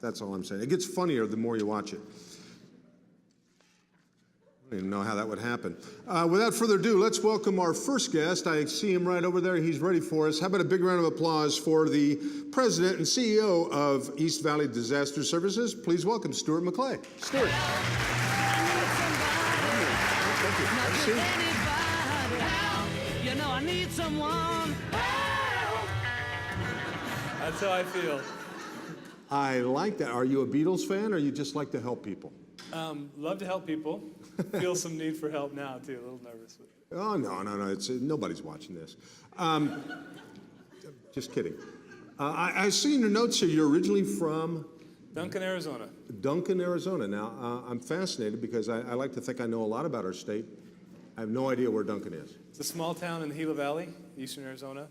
That's all I'm saying. It gets funnier the more you watch it. I don't even know how that would happen. Without further ado, let's welcome our first guest. I see him right over there. He's ready for us. How about a big round of applause for the president and CEO of East Valley Disaster Services? Please welcome Stuart MacLay. Stuart. Thank you. Have a seat. You know I need someone. That's how I feel. I like that. Are you a Beatles fan, or you just like to help people? Love to help people. Feel some need for help now, too. A little nervous. Oh, no. It's nobody's watching this. Just kidding. I see in your notes here you're originally from? Duncan, Arizona. Duncan, Arizona. Now, I'm fascinated because I like to think I know a lot about our state. I have no idea where Duncan is. It's a small town in the Gila Valley, eastern Arizona.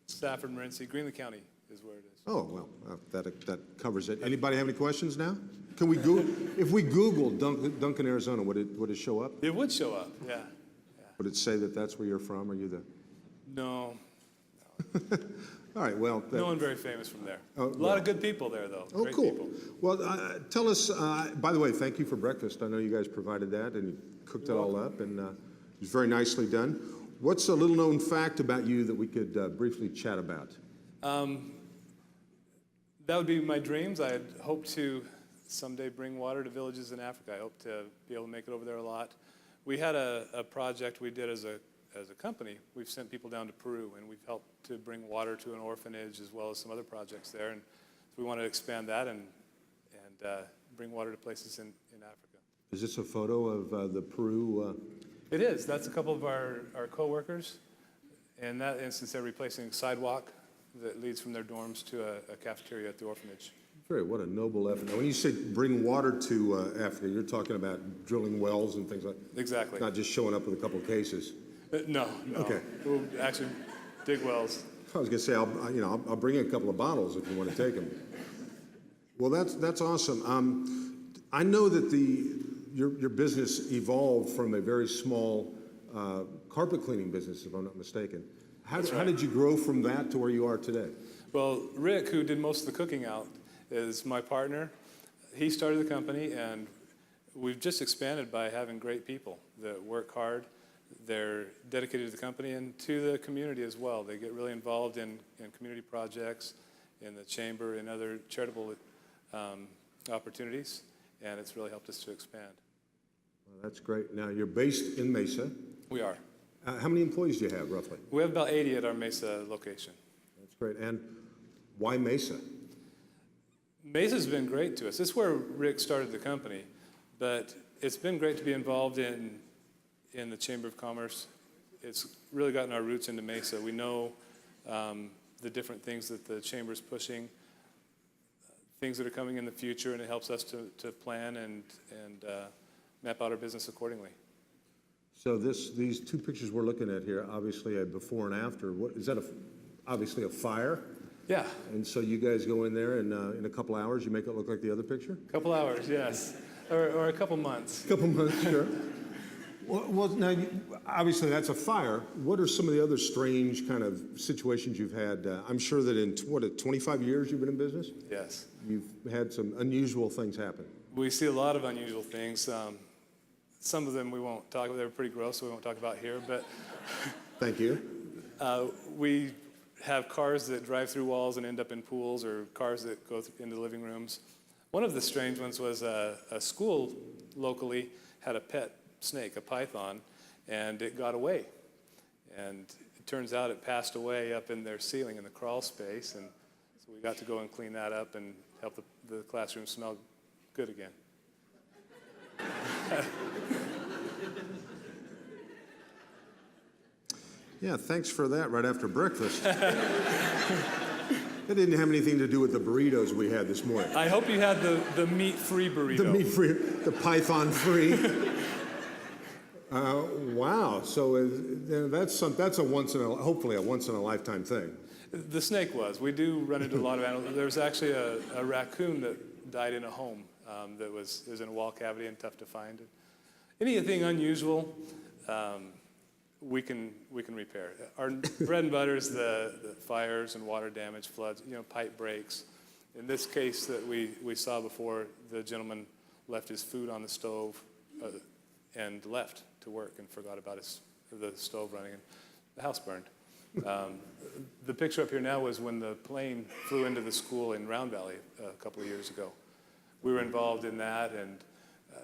Stafford, Morenci, Greenlee County is where it is. Oh, well, that covers it. Anybody have any questions now? Can we Google, if we Google Duncan, Arizona, would it show up? It would show up, yeah. Would it say that that's where you're from? Are you the? No. All right, well. No one very famous from there. Oh, a lot of good people there, though. Oh, Great cool. people. Well, tell us, by the way, thank you for breakfast. I know you guys provided that and you cooked it all up, and it was very nicely done. What's a little known fact about you that we could briefly chat about? That would be my dreams. I had hoped to someday bring water to villages in Africa. I hope to be able to make it over there a lot. We had a project we did as a company. We've sent people down to Peru, and we've helped to bring water to an orphanage as well as some other projects there. And we want to expand that and bring water to places in Africa. Is this a photo of the Peru? It is. That's a couple of our co-workers. In that instance, they're replacing a sidewalk that leads from their dorms to a cafeteria at the orphanage. Great, what a noble effort. Now, when you say bring water to Africa, you're talking about drilling wells and things like that? Exactly. Not just showing up with a couple of cases? No. Okay. We'll actually dig wells. I was going to say, I'll bring you a couple of bottles if you want to take them. Well, that's awesome. I know that your business evolved from a very small carpet cleaning business, if I'm not mistaken. How did you grow from that to where you are today? Well, Rick, who did most of the cooking out, is my partner. He started the company, and we've just expanded by having great people that work hard. They're dedicated to the company and to the community as well. They get really involved in community projects, in the chamber, and other charitable opportunities, and it's really helped us to expand. Well, that's great. Now, you're based in Mesa. We are. How many employees do you have, roughly? We have about 80 at our Mesa location. That's great. And why Mesa? Mesa's been great to us. This is where Rick started the company, but it's been great to be involved in the Chamber of Commerce. It's really gotten our roots into Mesa. We know the different things that the Chamber's pushing, things that are coming in the future, and it helps us to plan and map out our business accordingly. So these two pictures we're looking at here, obviously a before and after. What is that? Obviously a fire. Yeah. And so you guys go in there, and in a couple hours, you make it look like the other picture. A couple hours, yes, or a couple months. A couple months, sure. Well, now obviously that's a fire. What are some of the other strange kind of situations you've had? I'm sure that in 25 years you've been in business. Yes. You've had some unusual things happen. We see a lot of unusual things. Some of them we won't talk about. They're pretty gross, so we won't talk about here. But thank you. We have cars that drive through walls and end up in pools, or cars that go into living rooms. One of the strange ones was a school locally had a pet snake, a python, and it got away. And it turns out it passed away up in their ceiling in the crawl space, and so we got to go and clean that up and help the classroom smell good again. Yeah, thanks for that right after breakfast. That didn't have anything to do with the burritos we had this morning. I hope you had the meat-free burrito. The meat-free, the python-free. Wow, so that's a hopefully a once-in-a-lifetime thing. The snake was. We do run into a lot of animals. There was actually a raccoon that died in a home that was in a wall cavity and tough to find. Anything unusual, we can repair. Our bread and butter is the fires and water damage, floods, pipe breaks. In this case that we saw before, the gentleman left his food on the stove and left to work and forgot about the stove running, and the house burned. The picture up here now was when the plane flew into the school in Round Valley a couple of years ago. We were involved in that, and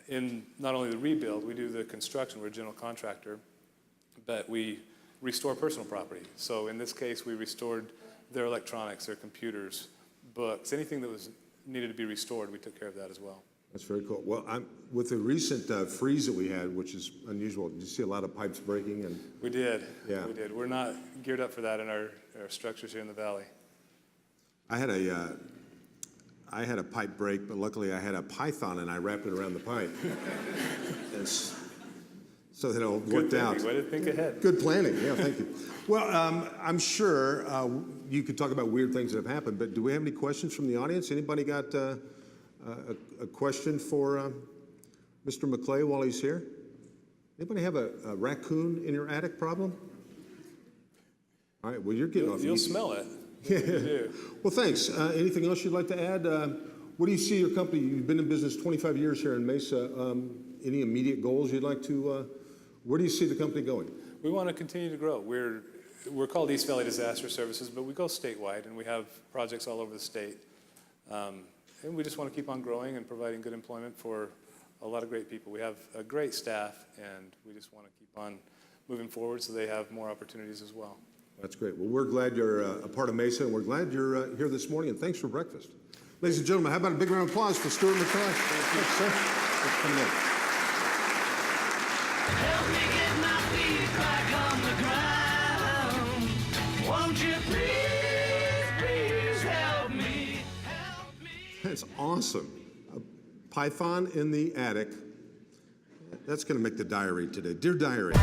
in not only the rebuild, we do the construction, we're a general contractor, but we restore personal property. So in this case, we restored their electronics, their computers, books, anything that was needed to be restored, we took care of that as well. That's very cool. Well, with the recent freeze that we had, which is unusual, did you see a lot of pipes breaking? And We did. Yeah. We did. We're not geared up for that in our structures here in the valley. I had a pipe break, but luckily I had a python and I wrapped it around the pipe. So that it all worked out. Way to think ahead. Good planning. Yeah, thank you. Well, I'm sure you could talk about weird things that have happened, but do we have any questions from the audience? Anybody got a question for Mr. MacLay while he's here? Anybody have a raccoon in your attic problem? All right, well, you're getting off You'll easy. smell it. Yeah. You do. Well, thanks. Anything else you'd like to add? What do you see your company? You've been in business 25 years here in Mesa. Any immediate goals you'd like to? Where do you see the company going? We want to continue to grow. We're called East Valley Disaster Services, but we go statewide, and we have projects all over the state. And we just want to keep on growing and providing good employment for a lot of great people. We have a great staff, and we just want to keep on moving forward so they have more opportunities as well. That's great. Well, we're glad you're a part of Mesa, and we're glad you're here this morning, and thanks for breakfast. Ladies and gentlemen, how about a big round of applause for Stuart MacLay? Thanks, sir. Thanks for coming in. Help me get my feet back on the ground. Won't you please help me, help me. That's awesome. A python in the attic. That's going to make the diary today. Dear diary.